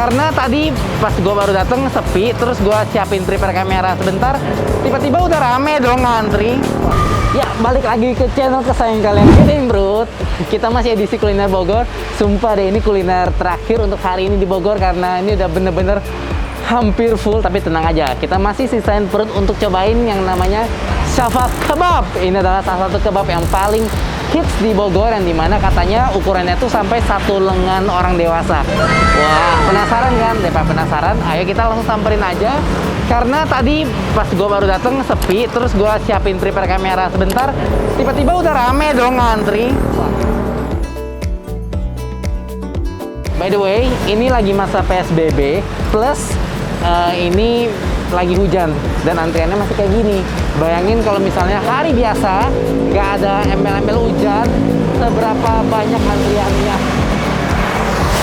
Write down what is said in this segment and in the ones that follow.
Karena tadi pas gue baru dateng sepi, terus gue siapin prepare kamera sebentar, tiba-tiba udah rame dong ngantri. Ya, balik lagi ke channel kesayangan kalian, Kidding Bro. Kita masih edisi kuliner Bogor. Sumpah deh, ini kuliner terakhir untuk hari ini di Bogor karena ini udah bener-bener hampir full. Tapi tenang aja, kita masih sisain perut untuk cobain yang namanya Shafak Kebab. Ini adalah salah satu kebab yang paling hits di Bogor, yang dimana katanya ukurannya tuh sampai 1 lengan orang dewasa. Wah, penasaran kan? Daripada penasaran, ayo kita langsung samperin aja. Karena tadi pas gue baru dateng sepi, terus gue siapin prepare kamera sebentar, tiba-tiba udah rame dong ngantri. By the way, ini lagi masa PSBB, plus ini lagi hujan dan antriannya masih kayak gini. Bayangin kalau misalnya hari biasa nggak ada embel-embel hujan, seberapa banyak antriannya.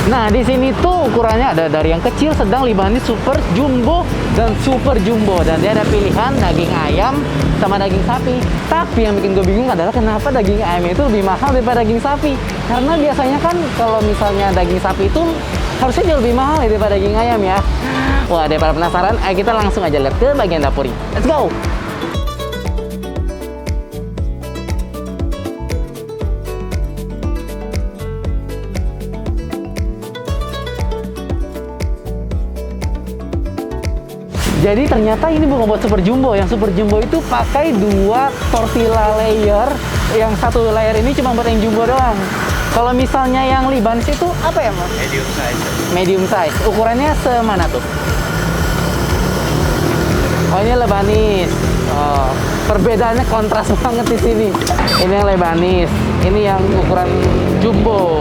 Nah, di sini tuh ukurannya ada dari yang kecil, sedang, limanis, super jumbo dan super jumbo, dan dia ada pilihan daging ayam sama daging sapi. Tapi yang bikin gue bingung adalah kenapa daging ayam itu lebih mahal daripada daging sapi. Karena biasanya kan kalau misalnya daging sapi itu harusnya jauh lebih mahal daripada daging ayam ya. Wah, daripada penasaran, ayo kita langsung aja lihat ke bagian dapurnya. Let's go! Jadi ternyata ini bukan buat super jumbo. Yang super jumbo itu pakai 2 tortilla layer. Yang 1 layer ini cuma buat yang jumbo doang. Kalau misalnya yang Libanes itu apa ya, Mas? Medium size. Medium size. Ukurannya semana tuh? Oh, ini Lebanese. Oh, perbedaannya kontras banget di sini. Ini yang Lebanese. Ini yang ukuran jumbo.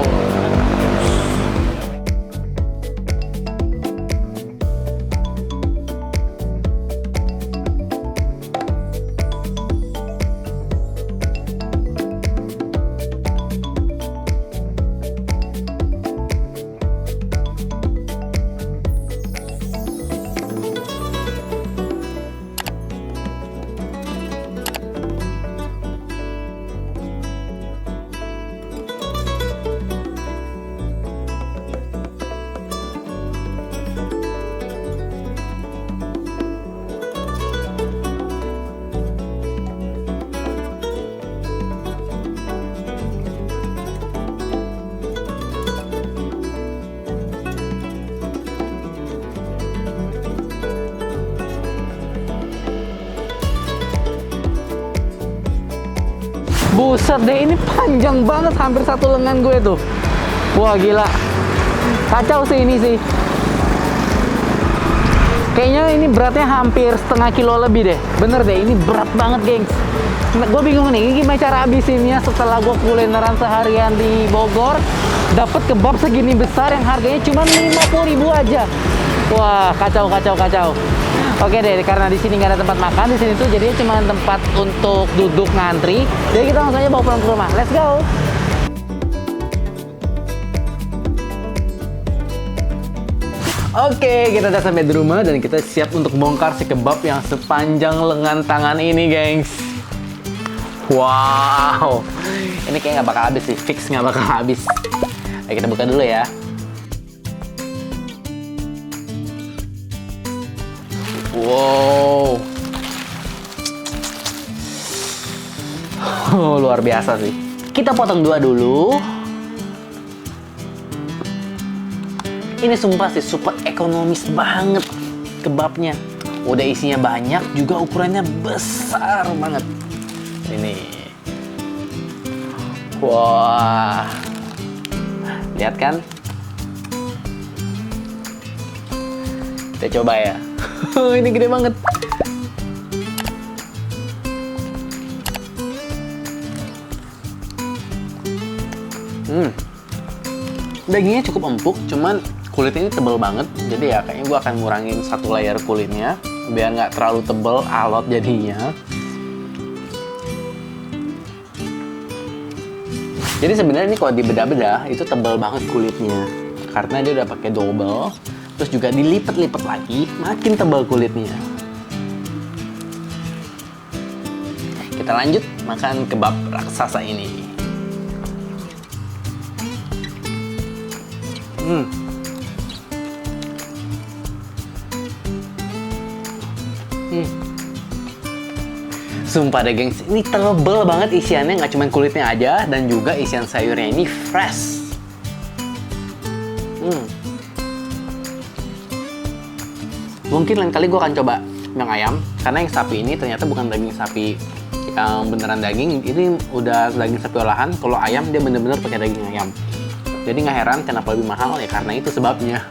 Buset deh, ini panjang banget, hampir 1 lengan gue tuh. Wah, gila. Kacau sih ini sih. Kayaknya ini beratnya hampir setengah kilo lebih deh. Bener deh, ini berat banget, gengs. Gue bingung nih, gimana cara habisinnya setelah gue kulineran seharian di Bogor, dapat kebab segini besar yang harganya cuma 50.000 aja. Wah, kacau, kacau, kacau. Oke deh, karena di sini nggak ada tempat makan, di sini tuh jadinya cuma tempat untuk duduk ngantri. Jadi kita langsung aja bawa pulang ke rumah. Let's go! Oke, kita udah sampai di rumah dan kita siap untuk bongkar si kebab yang sepanjang lengan tangan ini, gengs. Wow, ini kayak nggak bakal habis sih, fix nggak bakal habis. Ayo kita buka dulu ya. Wow, luar biasa sih. Kita potong 2 dulu. Ini sumpah sih super ekonomis banget kebabnya. Udah isinya banyak, juga ukurannya besar banget. Ini, wah, lihat kan? Kita coba ya. Ini gede banget. Dagingnya cukup empuk, cuman kulitnya ini tebal banget. Jadi ya kayaknya gue akan ngurangin 1 layer kulitnya biar nggak terlalu tebal, alot jadinya. Jadi sebenarnya ini kalau dibedah-bedah itu tebal banget kulitnya karena dia udah pakai double. Terus juga dilipat-lipat lagi, makin tebal kulitnya. Kita lanjut makan kebab raksasa ini. Sumpah deh gengs, ini tebel banget isiannya, nggak cuma kulitnya aja, dan juga isian sayurnya ini fresh. Mungkin lain kali gue akan coba yang ayam, karena yang sapi ini ternyata bukan daging sapi yang beneran daging, ini udah daging sapi olahan. Kalau ayam dia bener-bener pakai daging ayam. Jadi nggak heran kenapa lebih mahal, ya karena itu sebabnya.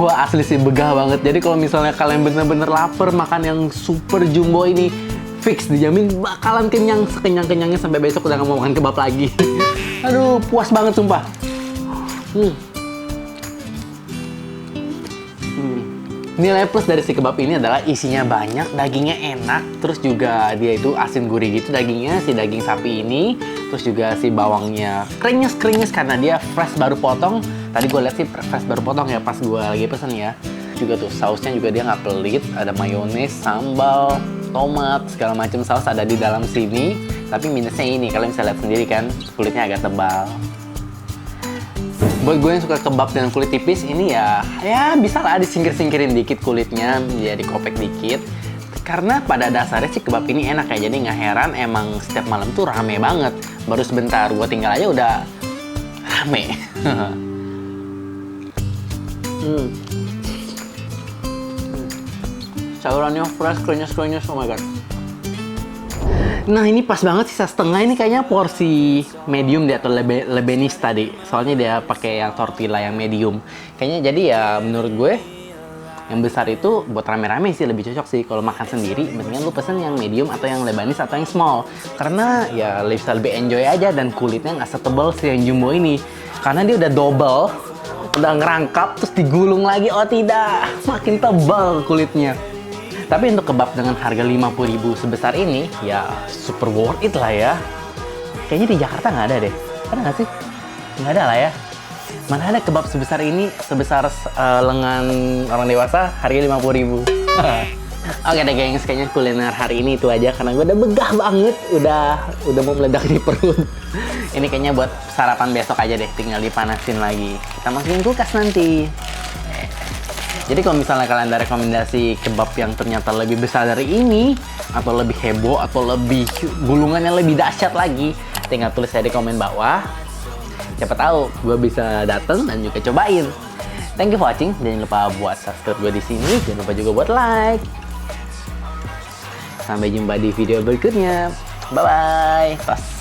Wah, asli sih begah banget. Jadi kalau misalnya kalian bener-bener lapar makan yang super jumbo ini, fix dijamin bakalan kenyang sekenyang-kenyangnya sampai besok udah gak mau makan kebab lagi. Aduh, puas banget sumpah. Nilai plus dari si kebab ini adalah isinya banyak, dagingnya enak, terus juga dia itu asin gurih gitu dagingnya, si daging sapi ini. Terus juga si bawangnya krenyes karena dia fresh baru potong. Tadi gue lihat sih fresh baru potong ya pas gue lagi pesen ya. Juga tuh sausnya juga dia nggak pelit, ada mayones, sambal, tomat, segala macam saus ada di dalam sini. Tapi minusnya ini, kalian bisa lihat sendiri kan, kulitnya agak tebal. Buat gue yang suka kebab dengan kulit tipis ini ya bisa lah disingkir-singkirin dikit kulitnya, ya dikopek dikit. Karena pada dasarnya sih kebab ini enak ya, jadi nggak heran emang setiap malam tuh rame banget. Baru sebentar gue tinggal aja udah rame. Sayurannya fresh, krenyes, oh my god. Nah ini pas banget sisa setengah, ini kayaknya porsi medium dia atau lebenis tadi. Soalnya dia pakai yang tortilla yang medium. Kayaknya jadi ya menurut gue yang besar itu buat rame-rame sih lebih cocok sih. Kalau makan sendiri, mendingan lu pesen yang medium atau yang lebanese atau yang small. Karena ya bisa lebih enjoy aja dan kulitnya nggak setebal si yang jumbo ini. Karena dia udah double, udah ngerangkap terus digulung lagi. Oh tidak, makin tebal kulitnya. Tapi untuk kebab dengan harga 50.000 sebesar ini, ya super worth it lah ya. Kayaknya di Jakarta nggak ada deh. Ada nggak sih? Nggak ada lah ya. Mana ada kebab sebesar ini, sebesar lengan orang dewasa, harganya 50.000. Oke deh gengs, kayaknya kuliner hari ini itu aja karena gue udah begah banget, udah mau meledak di perut. Ini kayaknya buat sarapan besok aja deh, tinggal dipanasin lagi. Kita masukin kulkas nanti. Jadi kalau misalnya kalian ada rekomendasi kebab yang ternyata lebih besar dari ini, atau lebih heboh, atau lebih gulungannya lebih dahsyat lagi, tinggal tulis aja di komen bawah. Siapa tahu gue bisa dateng dan juga cobain. Thank you for watching. Jangan lupa buat subscribe gue di sini. Jangan lupa juga buat like. Sampai jumpa di video berikutnya. Bye bye. Tos.